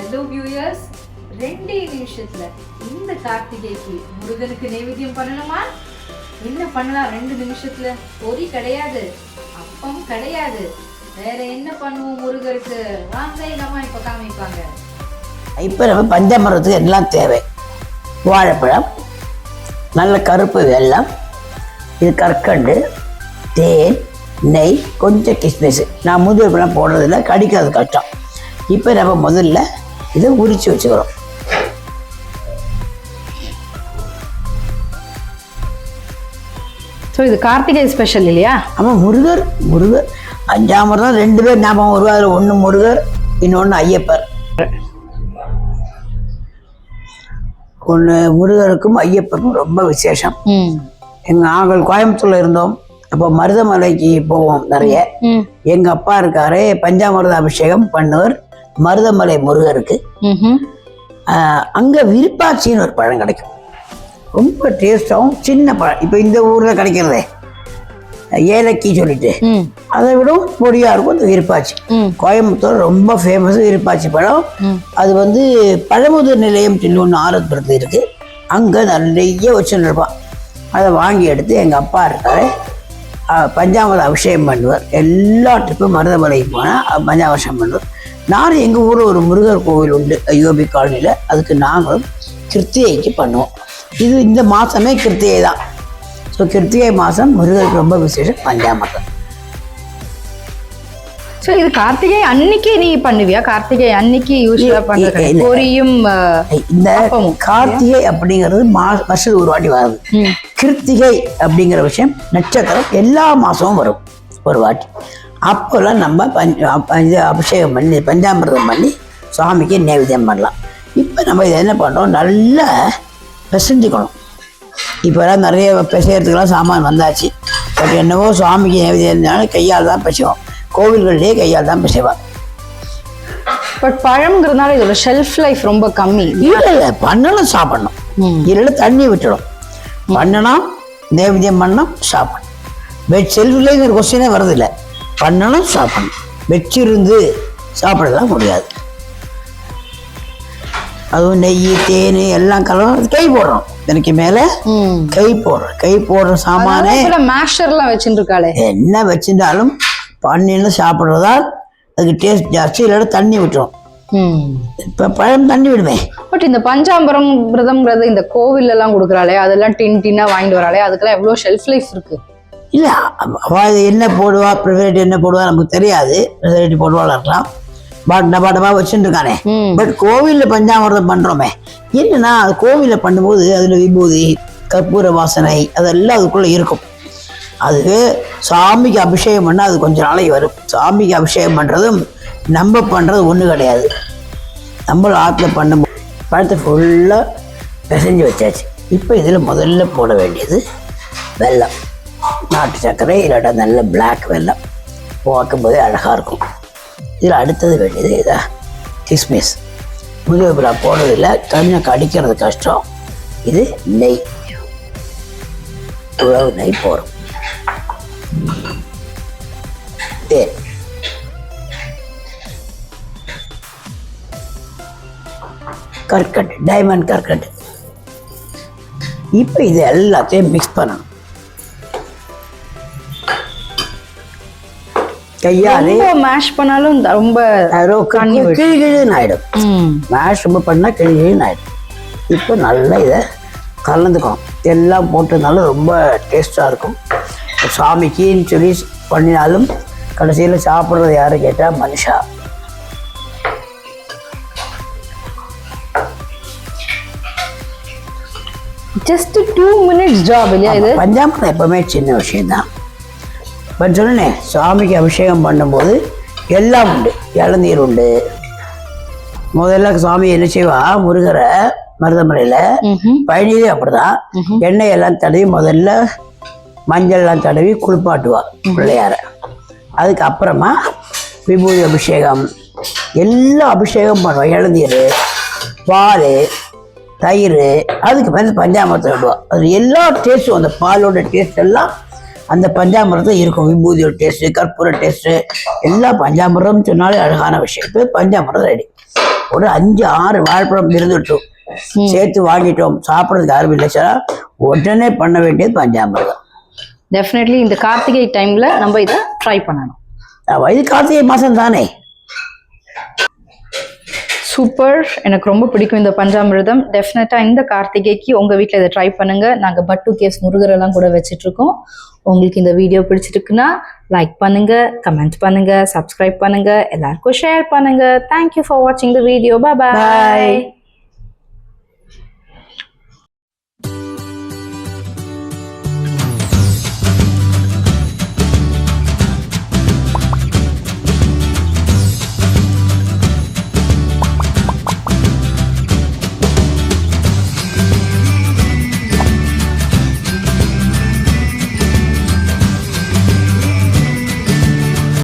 Hello viewers, 2 நிமிஷத்துல இந்த கார்த்திகைக்கு முருகனுக்கு நைவேத்தியம் பண்ணணுமா? என்ன பண்ணலாம் 2 நிமிஷத்துல? பொரி கிடையாது, அப்பம் கிடையாது, வேற என்ன பண்ணுவோம் முருகருக்கு? வாங்க நம்ம இப்ப காமிப்பாங்க. இப்போ நம்ம பஞ்சாமிரத்துக்கு எல்லாம் தேவை. வாழைப்பழம், நல்ல கருப்பு வெல்லம், இது கற்கண்டு, தேன், நெய், கொஞ்சம் கிஸ்மிஸ். நான் முந்திரிப்பழம் போடுறதில்ல, கடிக்கிறது கஷ்டம். இப்போ நம்ம முதல்ல இதை உரிச்சு வச்சுக்கிறோம். ஸோ இது கார்த்திகை ஸ்பெஷல் இல்லையா? ஆமாம், முருகர் 5 தான் 2 பேர் ஞாபகம் வருவா. அதில் ஒன்று முருகர், இன்னொன்று ஐயப்பர். ஒன்று முருகருக்கும் ஐயப்பருக்கும் ரொம்ப விசேஷம். நாங்கள் கோயம்புத்தூர்ல இருந்தோம். அப்போ மருதமலைக்கு போவோம் நிறைய. எங்க அப்பா இருக்காரு, பஞ்சாமிர்த அபிஷேகம் பண்ணுவார் மருதமலை முருகருக்கு. அங்க விருப்பாச்சின்னு ஒரு பழம் கிடைக்கும், ரொம்ப டேஸ்டாகவும் சின்ன பழம். இப்போ இந்த ஊர்ல கிடைக்கிறதே ஏலக்கி சொல்லிட்டு, அதை விட பொடியா இருக்கும் இந்த விருப்பாச்சி. கோயம்புத்தூர் ரொம்ப ஃபேமஸ் விருப்பாச்சி பழம். அது பழமுதிர் நிலையம் ஒன்று ஆரம்பத்தில் இருக்கு, அங்க நிறைய வச்சுன்னு இருப்பான். அதை வாங்கி எடுத்து எங்க அப்பா இருக்காரு பஞ்சாமிர்த அபிஷேகம் பண்ணுவார். எல்லா ட்ரிப்பும் மருதமலைக்கு போனால் பஞ்சாபிஷேகம் பண்ணுவார். நான் எங்கள் ஊரில் ஒரு முருகர் கோவில் உண்டு ஐயோபி காலனியில், அதுக்கு நாங்களும் கிருத்திகைக்கு பண்ணுவோம். இது இந்த மாதமே கிருத்திகை தான். ஸோ கிருத்திகை மாதம் முருகருக்கு ரொம்ப விசேஷம் பஞ்சாமிர்தம். ஸோ இது கார்த்திகை அன்னைக்கு நீ பண்ணுவியா? கார்த்திகை அன்னைக்கு யூஸ்வலாக பண்ணுற பொரியும் இந்த கார்த்திகை அப்படிங்கிறது வருஷத்துக்கு ஒரு வாட்டி வருது. கிருத்திகை அப்படிங்கிற விஷயம் நட்சத்திரம் எல்லா மாதமும் வரும் ஒரு வாட்டி. அப்போல்லாம் நம்ம அபிஷேகம் பண்ணி பஞ்சாமிர்தம் பண்ணி சுவாமிக்கு நைவேத்தியம் பண்ணலாம். இப்போ நம்ம இதை என்ன பண்ணுறோம், நல்லா பிசைஞ்சிக்கணும். இப்போலாம் நிறைய பிசையறதுக்கெல்லாம் சாமான் வந்தாச்சு. பட் என்னவோ சுவாமிக்கு நைவேத்தியம் இருந்தாலும் கையால் தான் பிசைவோம். கோவில்கள்லேயே கையால் தான் பிசைவாங்க. பட் பழம்ங்கிறதுனால இதோட ஷெல்ஃப் லைஃப் ரொம்ப கம்மி. இல்லை பண்ணணும், சாப்பிடணும். இல்லைன்னா தண்ணி விட்டுடும். பண்ணணும், நைவேத்தியம் பண்ணணும், சாப்பிடணும். ஷெல்ஃப் லைஃப்ங்கிற கொஸ்டினே வரதில்லை. பண்ணணும், சாப்பிடணும். வச்சிருந்து சாப்பிடலாம் முடியாது. அதுவும் நெய், தேன் எல்லாம் கலந்து கை போடுறோம். எனக்கு மேலே கை போடுற சாமானே மேஷர்லாம் வச்சுட்டு இருக்காளே, என்ன வச்சிருந்தாலும் பண்ணின்னு சாப்பிட்றதா அதுக்கு டேஸ்ட் ஜாஸ்தி. இல்லைன்னா தண்ணி விட்டுரும். இப்போ பழம் தண்ணி விடுவேன். பட் இந்த பஞ்சாமிரம் விரதம்ங்கிறது இந்த கோவில் எல்லாம் கொடுக்குறாளே, அதெல்லாம் டின்னா வாங்கிட்டு வராளே, அதுக்கெல்லாம் எவ்வளோ ஷெல்ஃப் லைஃப் இருக்கு? இல்லை, அவள் என்ன போடுவா, ப்ரிசர்வேட்டிவ் என்ன போடுவா நமக்கு தெரியாது. ப்ரிசர்வேட்டிவ் போடுவாள் இருக்கலாம், டபாட்டமா வச்சுட்டு இருக்கானே. பட் கோவிலில் பஞ்சாமிரதம் பண்ணுறோமே, என்னன்னா அது கோவிலில் பண்ணும்போது அதில் விபூதி, கற்பூர வாசனை அதெல்லாம் அதுக்குள்ளே இருக்கும். அது சாமிக்கு அபிஷேகம் பண்ணால் அது கொஞ்சம் நாளைக்கு வரும். சாமிக்கு அபிஷேகம் பண்ணுறதும் நம்ம பண்ணுறது ஒன்றும் கிடையாது. நம்ம ஆற்றுல பண்ணும்போது பழத்தை ஃபுல்லாக பிசைஞ்சு வச்சாச்சு. இப்போ இதில் முதல்ல போட வேண்டியது வெல்லம், நாட்டு சர்க்கரை, இல்லாட்டா நல்ல பிளாக் வெல்லம். பார்க்கும்போதே அழகாக இருக்கும். இதில் அடுத்தது வேண்டியது இதா கிஸ்மிஸ். முதுகுப்புறா போடுறதில்லை, கொஞ்சம் கடிக்கிறது கஷ்டம். இது நெய், உழவு நெய் போடும். தேன், கற்கண்டு, டைமண்ட் கற்கண்டு. இப்போ இது எல்லாத்தையும் மிக்ஸ் பண்ணணும். கையாலே மேஷ் பண்ணாலும் ரொம்ப கிழிகிழின்னு ஆயிடும். மேஷ் ரொம்ப பண்ணால் கிழிகிழின்னு ஆயிடும். இப்போ நல்லா இதை கலந்துக்கணும். எல்லாம் போட்டதுனால ரொம்ப டேஸ்டாக இருக்கும். சாமிக்குன்னு சொல்லி பண்ணினாலும் கடைசியில் சாப்பிட்றது யாரு கேட்டால் மனுஷா. ஜஸ்ட் 2 minutes ஜாப் இல்லையா இது? பஞ்சாமிரதம் எப்பவுமே சின்ன விஷயம்தான். பட் சொன்னேன், சுவாமிக்கு அபிஷேகம் பண்ணும்போது எல்லாம் உண்டு. இளநீர் உண்டு. முதல்ல சுவாமி என்ன செய்வா, முருகரை மருதமலையில பழனியிலே அப்படிதான் எண்ணெய் எல்லாம் தடவி முதல்ல மஞ்சள் எல்லாம் தடவி குளிப்பாட்டுவா பிள்ளையார. அதுக்கு அப்புறமா விபூதி அபிஷேகம் எல்லாம் அபிஷேகம் பண்ணுவோம். இளநீர், பால், தயிர், அதுக்கு மேலே பஞ்சாமிரத்தை விடுவோம். அது எல்லா டேஸ்ட்டும், அந்த பாலோட டேஸ்ட் எல்லாம் அந்த பஞ்சாமிரதம் இருக்கும். விபூதியோட டேஸ்ட்டு, கற்பூர டேஸ்ட்டு, எல்லா பஞ்சாமிரதம் சொன்னாலே அழகான விஷயம். இப்போ பஞ்சாமிரதம் ரெடி. ஒரு 5-6 வாழைப்பழம் இருந்துட்டு சேர்த்து வாங்கிட்டோம், சாப்பிட்றதுக்கு யாரும் இல்லை சார், உடனே பண்ண வேண்டியது பஞ்சாமிர்தம். டெஃபினெட்லி இந்த கார்த்திகை டைம்ல நம்ம இதை ட்ரை பண்ணணும். இது கார்த்திகை மாசம் தானே. சூப்பர், எனக்கு ரொம்ப பிடிக்கும் இந்த பஞ்சாமிர்தம். டெஃபினட்டா இந்த கார்த்திகைக்கு உங்க வீட்டில் இதை ட்ரை பண்ணுங்க. நாங்கள் பட்டு கேஸ் முருகரெல்லாம் கூட வச்சுட்டு இருக்கோம். உங்களுக்கு இந்த வீடியோ பிடிச்சிருக்குன்னா லைக் பண்ணுங்க, கமெண்ட் பண்ணுங்க, சப்ஸ்கிரைப் பண்ணுங்க, எல்லாருக்கும் ஷேர் பண்ணுங்க. தேங்க்யூ ஃபார் வாட்சிங் த வீடியோ. பாய்.